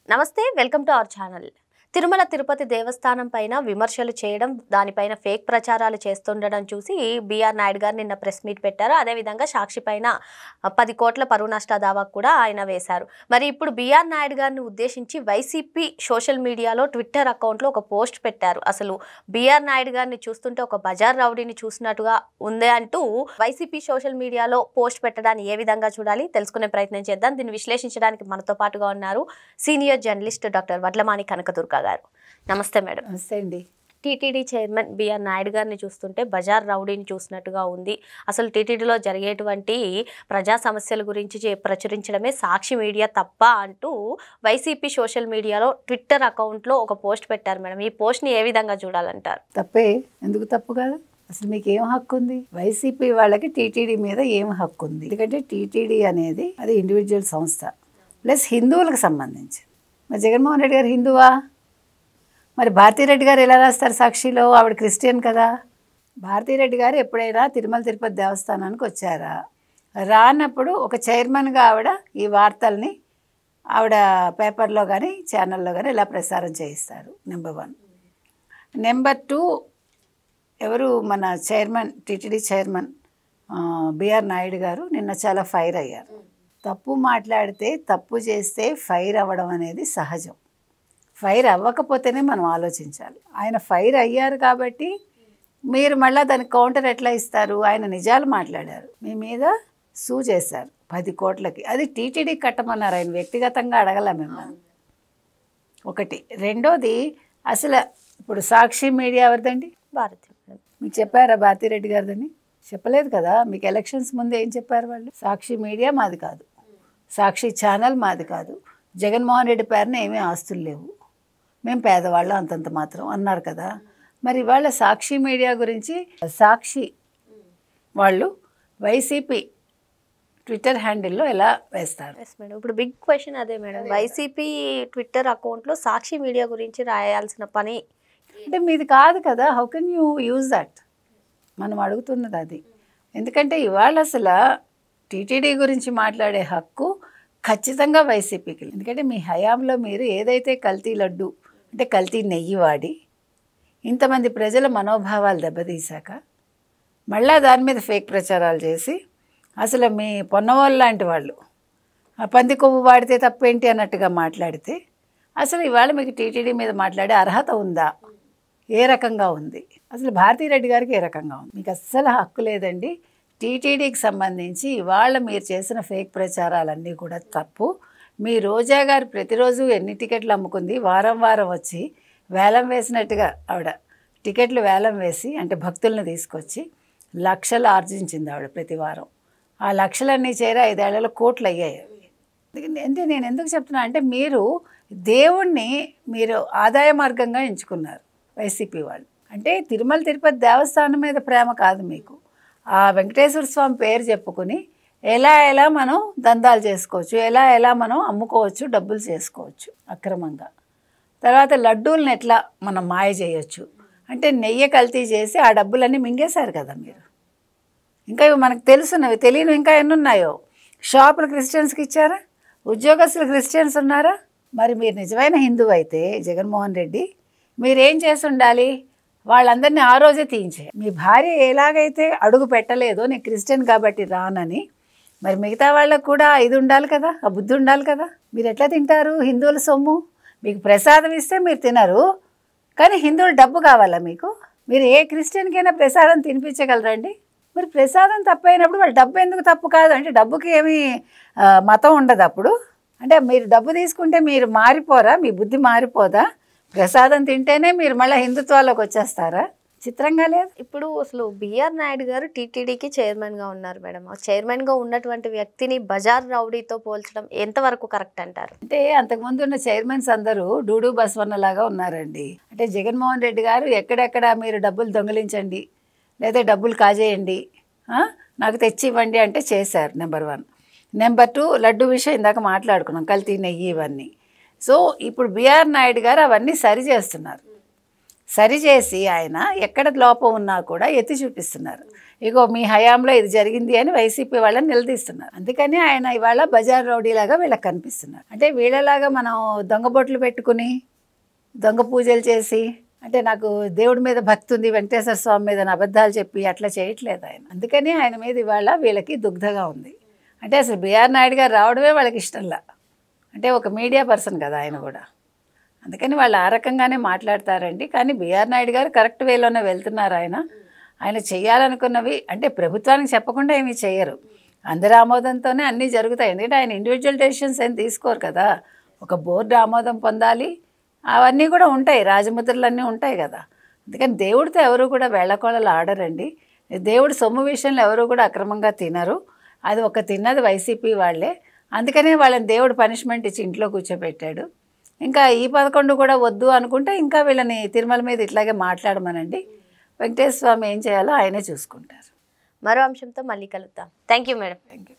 నమస్తే, welcome to our channel. Tirumala Tirupati దేవస్థానం పైన విమర్శలు చేయడం, దానిపైన ఫేక్ ప్రచారాలు చేస్తుండడం చూసి బిఆర్ నాయుడు గారు నిన్న ప్రెస్ మీట్ పెట్టారు. అదేవిధంగా సాక్షి పైన 10 కోట్ల పరువు నష్ట దావా కూడా ఆయన వేశారు. మరి ఇప్పుడు బిఆర్ నాయుడు గారిని ఉద్దేశించి వైసీపీ సోషల్ మీడియాలో ట్విట్టర్ అకౌంట్లో ఒక పోస్ట్ పెట్టారు. అసలు బిఆర్ నాయుడు గారిని చూస్తుంటే ఒక బజార్ రౌడీని చూసినట్టుగా ఉంది అంటూ వైసీపీ సోషల్ మీడియాలో పోస్ట్ పెట్టడాన్ని ఏ విధంగా చూడాలి తెలుసుకునే ప్రయత్నం చేద్దాం. దీన్ని విశ్లేషించడానికి మనతో పాటుగా ఉన్నారు senior journalist doctor Vadlamani Kanakadurga గారు. నమస్తే మేడం. నమస్తే అండి. టీటీడీ చైర్మన్ బిఆర్ నాయుడు గారిని చూస్తుంటే బజార్ రౌడీని చూసినట్టుగా ఉంది. అసలు టీటీడీలో జరిగేటువంటి ప్రజా సమస్యల గురించి ప్రచురించడమే సాక్షి మీడియా తప్ప అంటూ వైసీపీ సోషల్ మీడియాలో ట్విట్టర్ అకౌంట్లో ఒక పోస్ట్ పెట్టారు మేడం. ఈ పోస్ట్ని ఏ విధంగా చూడాలంటారు? తప్పే, ఎందుకు తప్పు కాదు? అసలు మీకు ఏం హక్కు ఉంది? వైసీపీ వాళ్ళకి టీటీడీ మీద ఏం హక్కు ఉంది? ఎందుకంటే టీటీడీ అనేది అది ఇండివిజువల్ సంస్థ, ప్లస్ హిందువులకు సంబంధించి. మరి జగన్మోహన్ రెడ్డి గారు హిందువా? మరి భారతీరెడ్డి గారు ఎలా రాస్తారు సాక్షిలో? ఆవిడ క్రిస్టియన్ కదా. భారతీరెడ్డి గారు ఎప్పుడైనా తిరుమల తిరుపతి దేవస్థానానికి వచ్చారా? రానప్పుడు ఒక చైర్మన్గా ఆవిడ ఈ వార్తల్ని ఆవిడ పేపర్లో కానీ ఛానల్లో కానీ ఇలా ప్రసారం చేయిస్తారు. నెంబర్ 1. నెంబర్ 2, ఎవరు మన chairman, TTD chairman BR Naidu garu నిన్న చాలా ఫైర్ అయ్యారు. తప్పు మాట్లాడితే, తప్పు చేస్తే ఫైర్ అవ్వడం అనేది సహజం. ఫైర్ అవ్వకపోతేనే మనం ఆలోచించాలి. ఆయన ఫైర్ అయ్యారు కాబట్టి మీరు మళ్ళీ దానికి కౌంటర్ ఎట్లా ఇస్తారు? ఆయన నిజాలు మాట్లాడారు, మీ మీద సూ చేశారు 10 కోట్లకి. అది టీటీడీ కట్టమన్నారు, ఆయన వ్యక్తిగతంగా అడగల మిమ్మల్ని. ఒకటి. రెండోది, అసలు ఇప్పుడు సాక్షి మీడియా ఎవరిదండి? భారతి. మీకు చెప్పారా భారతీరెడ్డి గారిదని? చెప్పలేదు కదా. మీకు ఎలక్షన్స్ ముందు ఏం చెప్పారు వాళ్ళు? సాక్షి మీడియా మాది కాదు, సాక్షి ఛానల్ మాది కాదు, జగన్మోహన్ రెడ్డి పేరున ఏమీ ఆస్తులు లేవు, మేము పేదవాళ్ళం అంతంత మాత్రం అన్నారు కదా. మరి ఇవాళ సాక్షి మీడియా గురించి సాక్షి వాళ్ళు వైసీపీ ట్విట్టర్ హ్యాండిల్లో ఎలా వేస్తారు? మేడం, ఇప్పుడు బిగ్ క్వశ్చన్ అదే మేడం. వైసీపీ ట్విట్టర్ అకౌంట్లో సాక్షి మీడియా గురించి రాయాల్సిన పని అంటే మీది కాదు కదా. How can you use that? మనం అడుగుతున్నది అది. ఎందుకంటే ఇవాళ అసలు టీటీడీ గురించి మాట్లాడే హక్కు ఖచ్చితంగా వైసీపీకి. ఎందుకంటే మీ హయాంలో మీరు ఏదైతే కల్తీ లడ్డు అంటే కల్తీ నెయ్యి వాడి ఇంతమంది ప్రజల మనోభావాలు దెబ్బతీశాక మళ్ళా దాని మీద ఫేక్ ప్రచారాలు చేసి అసలు మీ పొన్నవాళ్ళు లాంటి వాళ్ళు ఆ పంది కొవ్వు వాడితే తప్పేంటి అన్నట్టుగా మాట్లాడితే అసలు ఇవాళ మీకు టీటీడీ మీద మాట్లాడే అర్హత ఉందా? ఏ రకంగా ఉంది? అసలు భారతీరెడ్డి గారికి ఏ రకంగా ఉంది? మీకు అస్సలు హక్కు లేదండి. టీటీడీకి సంబంధించి ఇవాళ మీరు చేసిన ఫేక్ ప్రచారాలన్నీ కూడా తప్పు. మీ రోజా గారు ప్రతిరోజు ఎన్ని టికెట్లు అమ్ముకుంది? వారం వారం వచ్చి వేలం వేసినట్టుగా ఆవిడ టికెట్లు వేలం వేసి, అంటే భక్తుల్ని తీసుకొచ్చి లక్షలు ఆర్జించింది ఆవిడ ప్రతి వారం. ఆ లక్షలన్నీ చేరి 5 ఏళ్లలో కోట్లు అయ్యాయి. అంటే నేను ఎందుకు చెప్తున్నా అంటే మీరు దేవుణ్ణి మీరు ఆదాయ మార్గంగా ఎంచుకున్నారు వైసీపీ వాళ్ళు. అంటే తిరుమల తిరుపతి దేవస్థానం మీద ప్రేమ కాదు మీకు. ఆ వెంకటేశ్వర స్వామి పేరు చెప్పుకుని ఎలా మనం దందాలు చేసుకోవచ్చు, ఎలా మనం అమ్ముకోవచ్చు, డబ్బులు చేసుకోవచ్చు అక్రమంగా. తర్వాత లడ్డూలను ఎట్లా మనం మాయ చేయొచ్చు అంటే నెయ్యి కల్తీ చేసి ఆ డబ్బులన్నీ మింగేశారు కదా మీరు. ఇంకా ఇవి మనకు తెలుసున్నవి, తెలియని ఇంకా ఎన్ని ఉన్నాయో. షాపులు క్రిస్టియన్స్కి ఇచ్చారా? ఉద్యోగస్తులు క్రిస్టియన్స్ ఉన్నారా? మరి మీరు నిజమైన హిందువు అయితే జగన్మోహన్ రెడ్డి మీరేం చేసి ఉండాలి? వాళ్ళందరినీ ఆ రోజే తీయించే. మీ భార్య ఎలాగైతే అడుగు పెట్టలేదో నేను క్రిస్టియన్ కాబట్టి రానని, మరి మిగతా వాళ్ళకు కూడా ఇది ఉండాలి కదా, ఆ బుద్ధి ఉండాలి కదా. మీరు ఎట్లా తింటారు హిందువుల సొమ్ము? మీకు ప్రసాదం ఇస్తే మీరు తినరు, కానీ హిందువుల డబ్బు కావాలా మీకు? మీరు ఏ క్రిస్టియన్కైనా ప్రసాదం తినిపించగలరండి? మరి ప్రసాదం తప్పైనప్పుడు వాళ్ళు డబ్బు ఎందుకు తప్పు కాదు? అంటే డబ్బుకి ఏమీ మతం ఉండదు అప్పుడు. అంటే మీరు డబ్బు తీసుకుంటే మీరు మారిపోరా? మీ బుద్ధి మారిపోదా? ప్రసాదం తింటేనే మీరు మళ్ళీ హిందుత్వాలోకి వచ్చేస్తారా? చిత్రంగా లేదు. ఇప్పుడు అసలు బిఆర్ నాయుడు గారు టీటీడీకి చైర్మన్గా ఉన్నారు మేడం. ఆ చైర్మన్గా ఉన్నటువంటి వ్యక్తిని బజార్ రౌడీతో పోల్చడం ఎంతవరకు కరెక్ట్ అంటారు? అంటే అంతకుముందు ఉన్న చైర్మన్స్ అందరూ డూడు బసవన్నలాగా ఉన్నారండి. అంటే జగన్మోహన్ రెడ్డి గారు ఎక్కడెక్కడ మీరు డబ్బులు దొంగిలించండి లేదా డబ్బులు కాజేయండి, నాకు తెచ్చి ఇవ్వండి అంటే చేశారు. నెంబర్ 1. నెంబర్ 2, లడ్డు విషయం ఇందాక మాట్లాడుకున్నాం, కల్తీ నెయ్యి ఇవన్నీ. సో ఇప్పుడు బిఆర్ నాయుడు గారు అవన్నీ సరి చేస్తున్నారు. సరిచేసి ఆయన ఎక్కడ లోపం ఉన్నా కూడా ఎత్తి చూపిస్తున్నారు. ఇగో మీ హయాంలో ఇది జరిగింది అని వైసీపీ వాళ్ళని నిలదీస్తున్నారు. అందుకని ఆయన ఇవాళ బజార్ రౌడీలాగా వీళ్ళకి కనిపిస్తున్నారు. అంటే వీళ్ళలాగా మనం దొంగబొట్లు పెట్టుకుని దొంగ పూజలు చేసి అంటే నాకు దేవుడి మీద భక్తి ఉంది వెంకటేశ్వర స్వామి మీద అబద్ధాలు చెప్పి అట్లా చేయట్లేదు ఆయన. అందుకని ఆయన మీద ఇవాళ వీళ్ళకి దుగ్ధగా ఉంది. అంటే అసలు బిఆర్ నాయుడు గారు రావడమే వాళ్ళకి ఇష్టంలా. అంటే ఒక మీడియా పర్సన్ కదా ఆయన కూడా, అందుకని వాళ్ళు ఆ రకంగానే మాట్లాడతారండి. కానీ బిఆర్ నాయుడు గారు కరెక్ట్ వేలోనే వెళ్తున్నారు. ఆయన చేయాలనుకున్నవి అంటే ప్రభుత్వానికి చెప్పకుండా ఏమీ చేయరు, అందరి ఆమోదంతోనే అన్నీ జరుగుతాయి. ఎందుకంటే ఆయన ఇండివిజువల్ డెసిషన్స్ ఏం తీసుకోరు కదా, ఒక బోర్డు ఆమోదం పొందాలి, అవన్నీ కూడా ఉంటాయి, రాజముద్రలన్నీ ఉంటాయి కదా. అందుకని దేవుడితో ఎవరు కూడా వేళకోళలు ఆడరండి. దేవుడు సొమ్ము విషయంలో ఎవరు కూడా అక్రమంగా తినరు. అది ఒక తిన్నది వైసీపీ వాళ్ళే. అందుకనే వాళ్ళని దేవుడు పనిష్మెంట్ ఇచ్చి ఇంట్లో కూర్చోబెట్టాడు. ఇంకా ఈ 11 కూడా వద్దు అనుకుంటే ఇంకా వీళ్ళని తిరుమల మీద ఇట్లాగే మాట్లాడమనండి. వెంకటేశ్వర స్వామి ఏం చేయాలో ఆయనే చూసుకుంటారు. మరో అంశంతో మళ్ళీ కలుద్దాం. Thank you madam. Thank you.